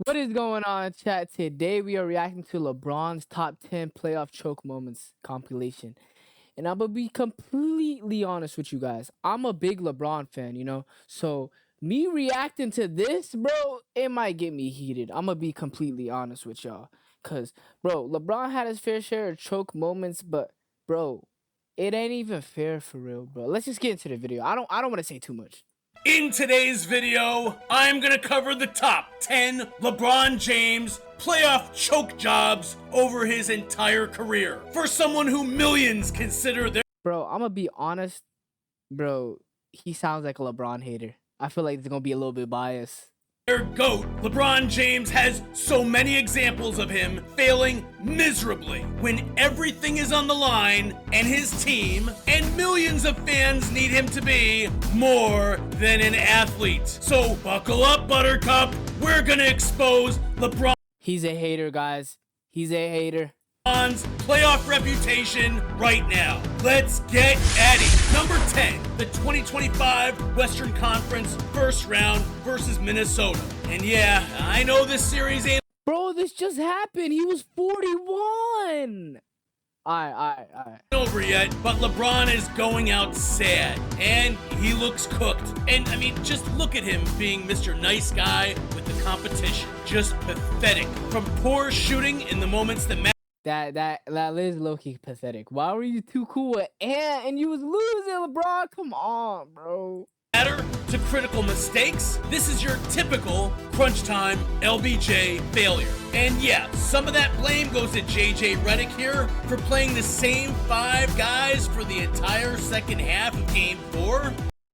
What is going on, chat? Today we are reacting to LeBron's top 10 playoff choke moments compilation. And I'm gonna be completely honest with you guys. I'm a big LeBron fan, So me reacting to this, bro, it might get me heated. I'm gonna be completely honest with y'all. Cause, bro, LeBron had his fair share of choke moments, but bro, it ain't even fair for real, bro. Let's just get into the video. I don't wanna say too much. In today's video, I'm gonna cover the top 10 LeBron James playoff choke jobs over his entire career. For someone who millions consider their— Bro, I'm gonna be honest, bro. He sounds like a LeBron hater. I feel like it's gonna be a little bit biased. their GOAT, LeBron James has so many examples of him failing miserably when everything is on the line and his team and millions of fans need him to be more than an athlete. So buckle up, Buttercup. We're gonna expose LeBron. He's a hater, guys. He's a hater. Playoff reputation right now. Let's get at it. Number 10, the 2025 Western Conference first round versus Minnesota. And yeah, I know this series ain't— Bro, this just happened. He was 41. Alright. over yet, but LeBron is going out sad, and he looks cooked. And I mean, just look at him being Mr. Nice Guy with the competition. Just pathetic. From poor shooting in the moments that matter. That is low-key pathetic. Why were you too cool with Ant and you was losing, LeBron? Come on, bro. To critical mistakes, this is your typical crunch time LBJ failure. And yeah, some of that blame goes to JJ Redick here for playing the same 5 guys for the entire second half of Game 4.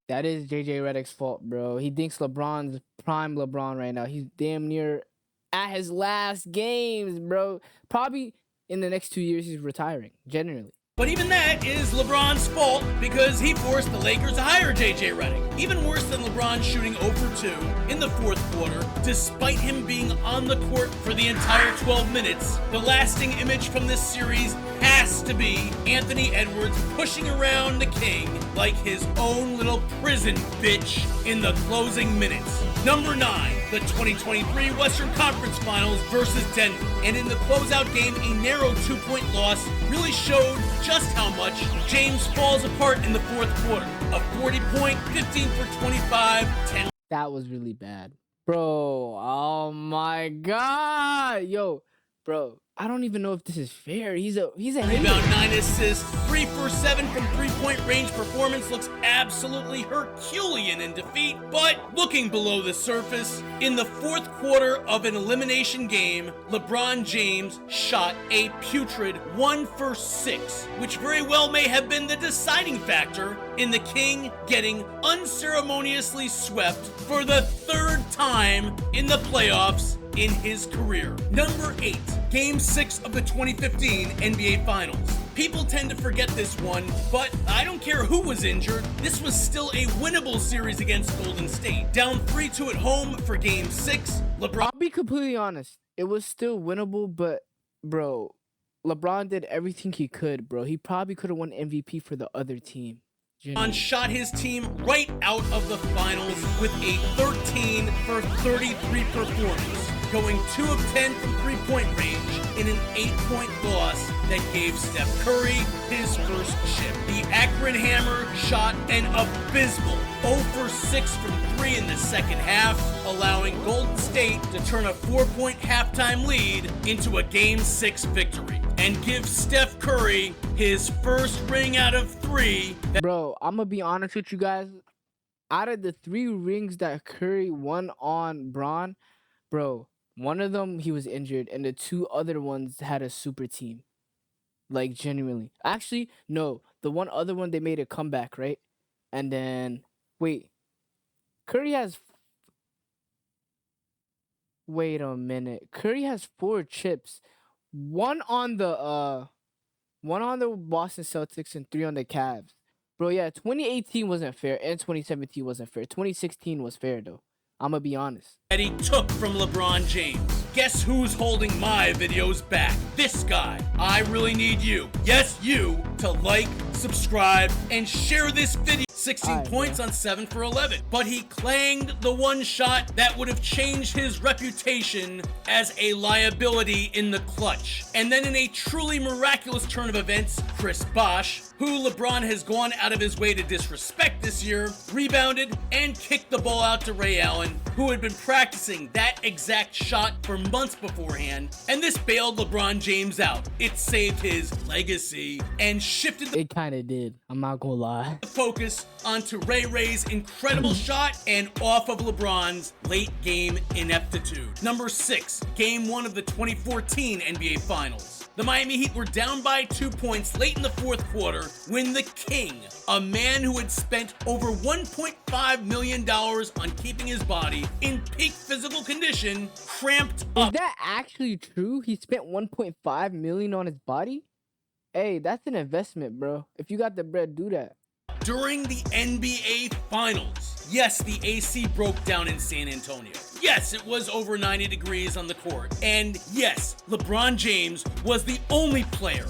That is JJ Redick's fault, bro. He thinks LeBron's prime LeBron right now. He's damn near at his last games, bro. Probably in the next 2 years he's retiring, generally. But even that is LeBron's fault because he forced the Lakers to hire JJ Redick. Even worse than LeBron shooting 0 for 2 in the fourth quarter, despite him being on the court for the entire 12 minutes, the lasting image from this series has to be Anthony Edwards pushing around the King like his own little prison bitch in the closing minutes. Number 9, the 2023 Western Conference Finals versus Denver. And in the closeout game, a narrow 2-point loss really showed just how much James falls apart in the fourth quarter. A 40-point, 15 for 25, 10. That was really bad. Bro, oh my god. Yo, bro, I don't even know if this is fair. He's a rebound, 9 assists, 3 for 7 from 3-point range. Performance looks absolutely Herculean in defeat, but looking below the surface, in the fourth quarter of an elimination game, LeBron James shot a putrid 1 for 6, which very well may have been the deciding factor in the King getting unceremoniously swept for the 3rd time in the playoffs in his career. Number 8, Game 6 of the 2015 NBA Finals. People tend to forget this one, but I don't care who was injured, this was still a winnable series against Golden State. Down 3-2 at home for Game 6, LeBron— I'll be completely honest. It was still winnable, but, bro, LeBron did everything he could, bro. He probably could have won MVP for the other team. LeBron shot his team right out of the finals with a 13 for 33 performance, going 2 of 10 from 3-point range in an 8-point loss that gave Steph Curry his first chip. The Akron Hammer shot an abysmal 0 for 6 from 3 in the second half, allowing Golden State to turn a 4-point halftime lead into a Game 6 victory and give Steph Curry his first ring out of 3. Bro, I'm gonna be honest with you guys. Out of the 3 rings that Curry won on Bron, bro, one of them he was injured, and the 2 other ones had a super team. Like, genuinely. Actually, no. The one other one, they made a comeback, right? And then, wait. Curry has... Wait a minute. Curry has 4 chips. One on the Boston Celtics and 3 on the Cavs. Bro, yeah, 2018 wasn't fair, and 2017 wasn't fair. 2016 was fair, though. I'm gonna be honest. That he took from LeBron James. Guess who's holding my videos back? This guy. I really need you. Yes, you to like, subscribe, and share this video. 16 Alright, points on 7 for 11. But he clanged the one shot that would have changed his reputation as a liability in the clutch. And then in a truly miraculous turn of events, Chris Bosh, who LeBron has gone out of his way to disrespect this year, rebounded and kicked the ball out to Ray Allen, who had been practicing that exact shot for months beforehand, and this bailed LeBron James out. It saved his legacy and shifted the It kind of did. I'm not gonna lie. focus onto Ray's incredible shot and off of LeBron's late game ineptitude. Number 6, Game 1 of the 2014 NBA Finals. The Miami Heat were down by 2 points late in the fourth quarter when the King, a man who had spent over $1.5 million on keeping his body in peak physical condition, cramped Is up. that actually true? He spent 1.5 million on his body? Hey, that's an investment, bro. If you got the bread, do that. During the NBA Finals. Yes, the AC broke down in San Antonio. Yes, it was over 90 degrees on the court. And yes, LeBron James was the only player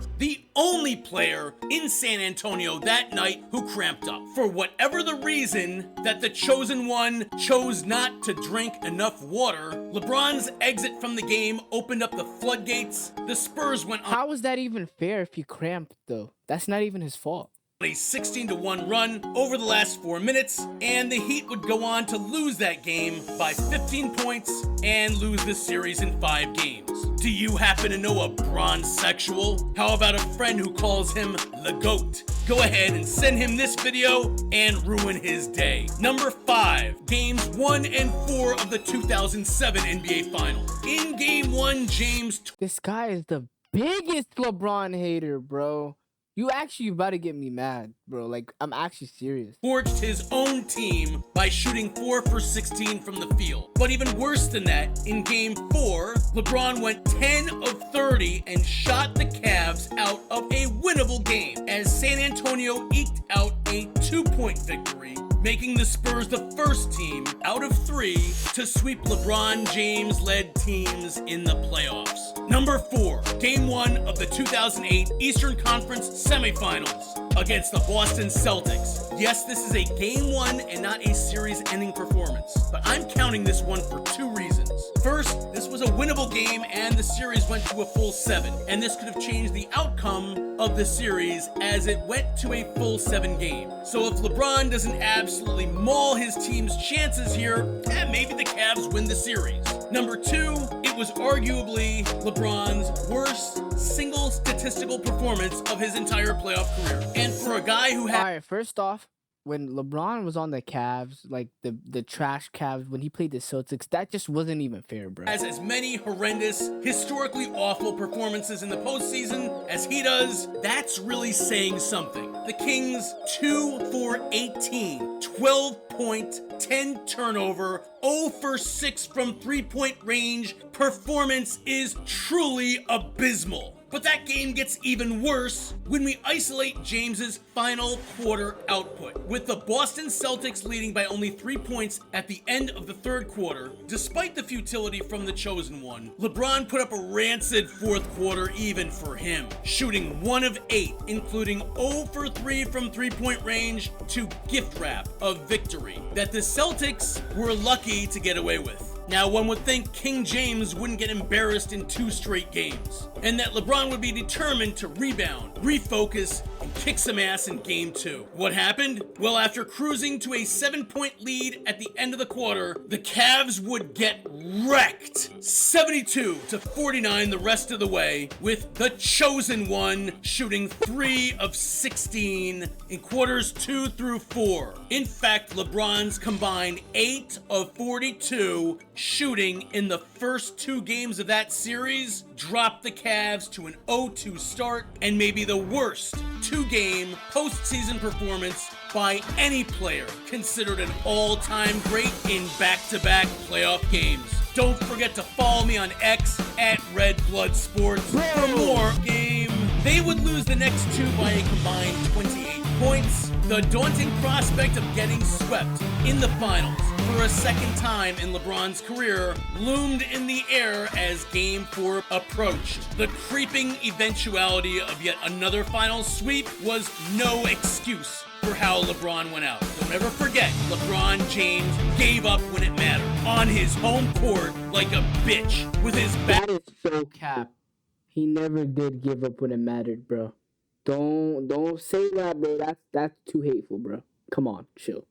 in San Antonio that night who cramped up. For whatever the reason that the chosen one chose not to drink enough water, LeBron's exit from the game opened up the floodgates. The Spurs went on How is that even fair if he cramped, though? That's not even his fault. a 16-1 run over the last 4 minutes, and the Heat would go on to lose that game by 15 points and lose the series in 5 games. Do you happen to know a bronze-sexual? How about a friend who calls him the GOAT? Go ahead and send him this video and ruin his day. Number 5, Games 1 and 4 of the 2007 NBA Finals. In Game 1, James This guy is the biggest LeBron hater, bro. You actually about to get me mad, bro. Like, I'm actually serious. torched his own team by shooting 4 for 16 from the field. But even worse than that, in Game 4, LeBron went 10 of 30 and shot the Cavs out of a winnable game as San Antonio eked out a 2-point victory, making the Spurs the first team out of 3 to sweep LeBron James-led teams in the playoffs. Number 4, Game 1 of the 2008 Eastern Conference Semifinals against the Boston Celtics. Yes, this is a Game 1 and not a series-ending performance, but I'm counting this one for 2 reasons. First, this was a winnable game and the series went to a full 7, and this could have changed the outcome of the series as it went to a full 7 game. So if LeBron doesn't absolutely maul his team's chances here, maybe the Cavs win the series. Number 2, it was arguably LeBron's worst single statistical performance of his entire playoff career. And for a guy who All had right, first off, when LeBron was on the Cavs, like the trash Cavs, when he played the Celtics, that just wasn't even fair, bro. has as many horrendous, historically awful performances in the postseason as he does, that's really saying something. The Kings, 2 for 18, 12 point, 10 turnover, 0 for 6 from 3-point range performance is truly abysmal. But that game gets even worse when we isolate James's final quarter output. With the Boston Celtics leading by only 3 points at the end of the third quarter, despite the futility from the chosen one, LeBron put up a rancid fourth quarter even for him, shooting 1 of 8, including 0 for 3 from 3-point range to gift wrap a victory that the Celtics were lucky to get away with. Now, one would think King James wouldn't get embarrassed in 2 straight games, and that LeBron would be determined to rebound, refocus, and kick some ass in Game 2. What happened? Well, after cruising to a 7-point lead at the end of the quarter, the Cavs would get wrecked, 72-49 the rest of the way, with the chosen one shooting 3 of 16 in quarters 2 through 4. In fact, LeBron's combined 8 of 42 shooting in the first 2 games of that series dropped the Cavs to an 0-2 start and maybe the worst 2-game postseason performance by any player considered an all-time great in back-to-back playoff games. Don't forget to follow me on X at Red Blood Sports for more game. They would lose the next 2 by a combined 28 points, the daunting prospect of getting swept in the finals for a second time in LeBron's career loomed in the air as Game 4 approached. The creeping eventuality of yet another final sweep was no excuse for how LeBron went out. Don't ever forget, LeBron James gave up when it mattered. On his home court, like a bitch, with his back. That is so cap. He never did give up when it mattered, bro. Don't say that, bro. That's too hateful, bro. Come on, chill.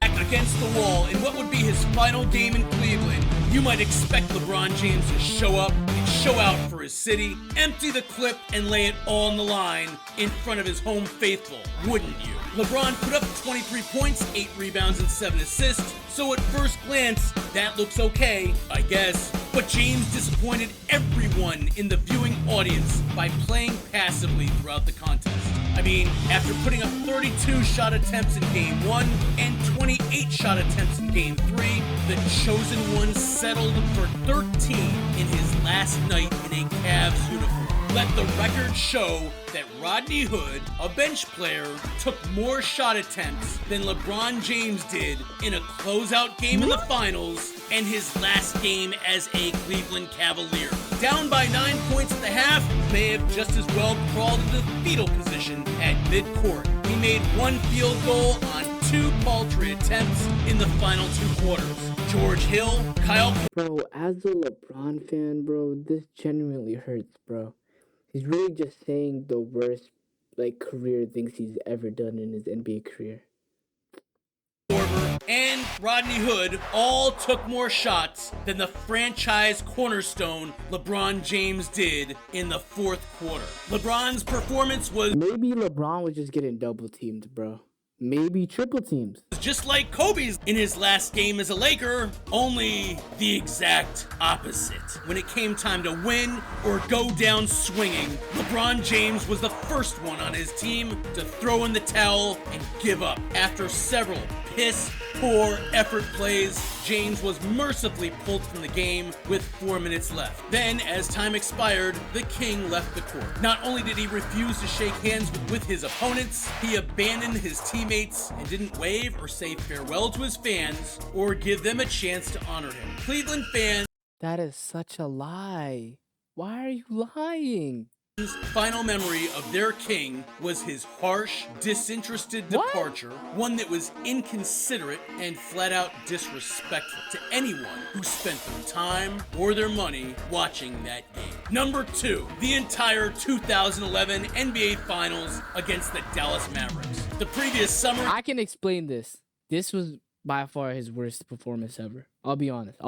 Against the wall in what would be his final game in Cleveland, you might expect LeBron James to show up and show out for his city, empty the clip, and lay it all on the line in front of his home faithful, wouldn't you? LeBron put up 23 points, 8 rebounds, and 7 assists, so at first glance, that looks okay, I guess. But James disappointed everyone in the viewing audience by playing passively throughout the contest. I mean, after putting up 32 shot attempts in Game 1 and 28 shot attempts in Game 3, the chosen one settled for 13 in his last night in a Cavs uniform. Let the record show that Rodney Hood, a bench player, took more shot attempts than LeBron James did in a closeout game in the finals and his last game as a Cleveland Cavalier. Down by 9 points at the half, may have just as well crawled into fetal position at midcourt. He made 1 field goal on 2 paltry attempts in the final 2 quarters. George Hill, Kyle... Bro, as a LeBron fan, bro, this genuinely hurts, bro. He's really just saying the worst, career things he's ever done in his NBA career. And Rodney Hood all took more shots than the franchise cornerstone LeBron James did in the 4th quarter. LeBron's performance was... Maybe LeBron was just getting double teamed, bro. Maybe triple teams. Just like Kobe's in his last game as a Laker, only the exact opposite. When it came time to win or go down swinging, LeBron James was the first one on his team to throw in the towel and give up. After several piss-poor effort plays, James was mercifully pulled from the game with 4 minutes left. Then, as time expired, the King left the court. Not only did he refuse to shake hands with his opponents, he abandoned his teammates and didn't wave or say farewell to his fans or give them a chance to honor him. Cleveland fans... That is such a lie. Why are you lying? Final memory of their king was his harsh, disinterested departure, one that was inconsiderate and flat out disrespectful to anyone who spent their time or their money watching that game. Number 2, the entire 2011 NBA Finals against the Dallas Mavericks. The previous summer... I can explain this. This was by far his worst performance ever. I'll be honest.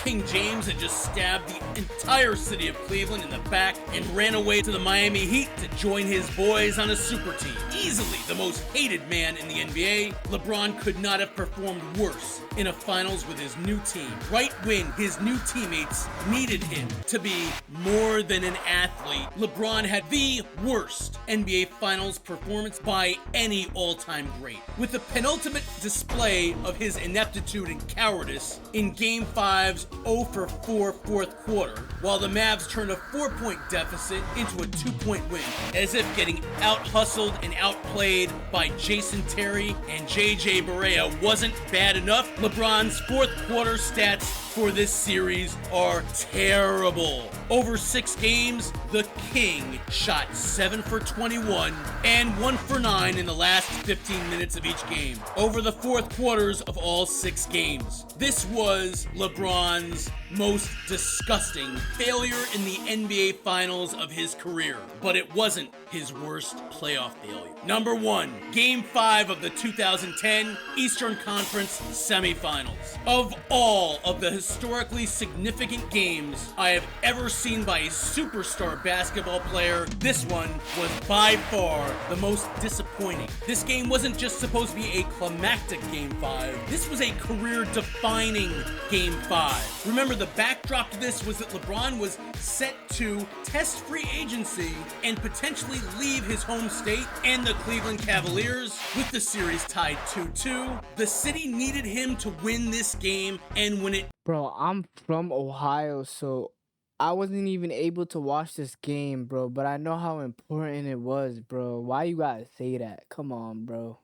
King James had just stabbed the entire city of Cleveland in the back and ran away to the Miami Heat to join his boys on a super team. Easily the most hated man in the NBA, LeBron could not have performed worse in a finals with his new team, right when his new teammates needed him to be more than an athlete. LeBron had the worst NBA Finals performance by any all-time great, with the penultimate display of his ineptitude and cowardice in Game 5's 0-for-4 fourth quarter, while the Mavs turned a 4-point deficit into a 2-point win, as if getting out-hustled and outplayed by Jason Terry and JJ Barea wasn't bad enough. LeBron's fourth quarter stats for this series are terrible. Over 6 games, the King shot 7 for 21 and 1 for 9 in the last 15 minutes of each game, over the fourth quarters of all 6 games. This was LeBron's most disgusting failure in the NBA Finals of his career, but it wasn't his worst playoff failure. Number 1, Game 5 of the 2010 Eastern Conference Semifinals. Of all of the historically significant games I have ever seen by a superstar basketball player, this one was by far the most disappointing. This game wasn't just supposed to be a climactic Game 5, this was a career-defining Game 5. Remember, the backdrop to this was that LeBron was set to test free agency and potentially leave his home state and the Cleveland Cavaliers. With the series tied 2-2, the city needed him to win this game and win it. Bro, I'm from Ohio, so I wasn't even able to watch this game, bro, but I know how important it was, bro. Why you gotta say that? Come on, bro.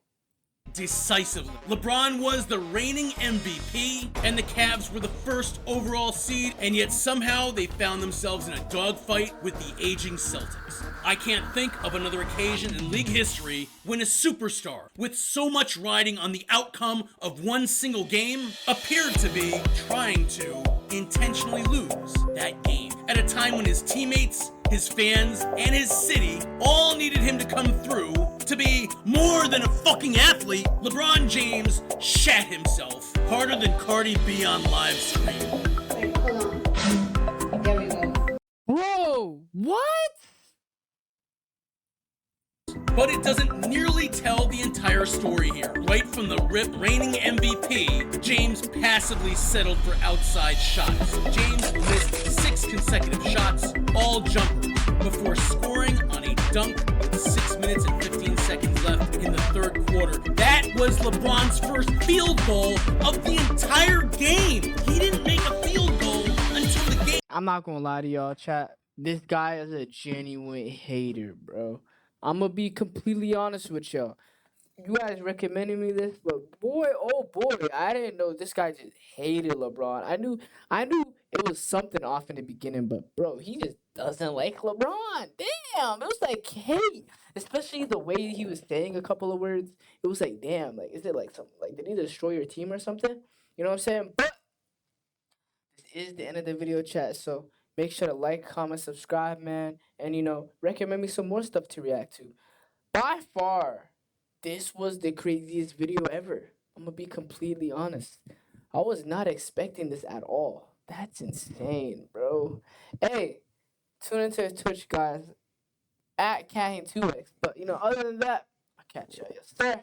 Decisively. LeBron was the reigning MVP, and the Cavs were the first overall seed, and yet somehow they found themselves in a dogfight with the aging Celtics. I can't think of another occasion in league history when a superstar, with so much riding on the outcome of one single game, appeared to be trying to intentionally lose that game at a time when his teammates, his fans, and his city all needed him to come through to be more than a fucking athlete. LeBron James shat himself harder than Cardi B on live stream. Wait, hold on. There we go. Bro, what? But it doesn't nearly tell the entire story here. Right from the rip, reigning MVP, James passively settled for outside shots. James missed 6 consecutive shots, all jumpers, before scoring on a dunk with 6 minutes and 15 seconds left in the third quarter. That was LeBron's first field goal of the entire game. He didn't make a field goal until the game. I'm not gonna lie to y'all, chat. This guy is a genuine hater, bro. I'm gonna be completely honest with y'all. You guys recommended me this, but boy, oh boy, I didn't know this guy just hated LeBron. I knew it was something off in the beginning, but bro, he just doesn't like LeBron. Damn, it was like hate, especially the way he was saying a couple of words. It was like, damn, like is it like something like did he destroy your team or something? You know what I'm saying? But this is the end of the video, chat. So make sure to like, comment, subscribe, man, and recommend me some more stuff to react to. By far, this was the craziest video ever. I'm gonna be completely honest. I was not expecting this at all. That's insane, bro. Hey, tune into Twitch, guys, at Cahin2x. But other than that, I'll catch y'all. Yes, sir.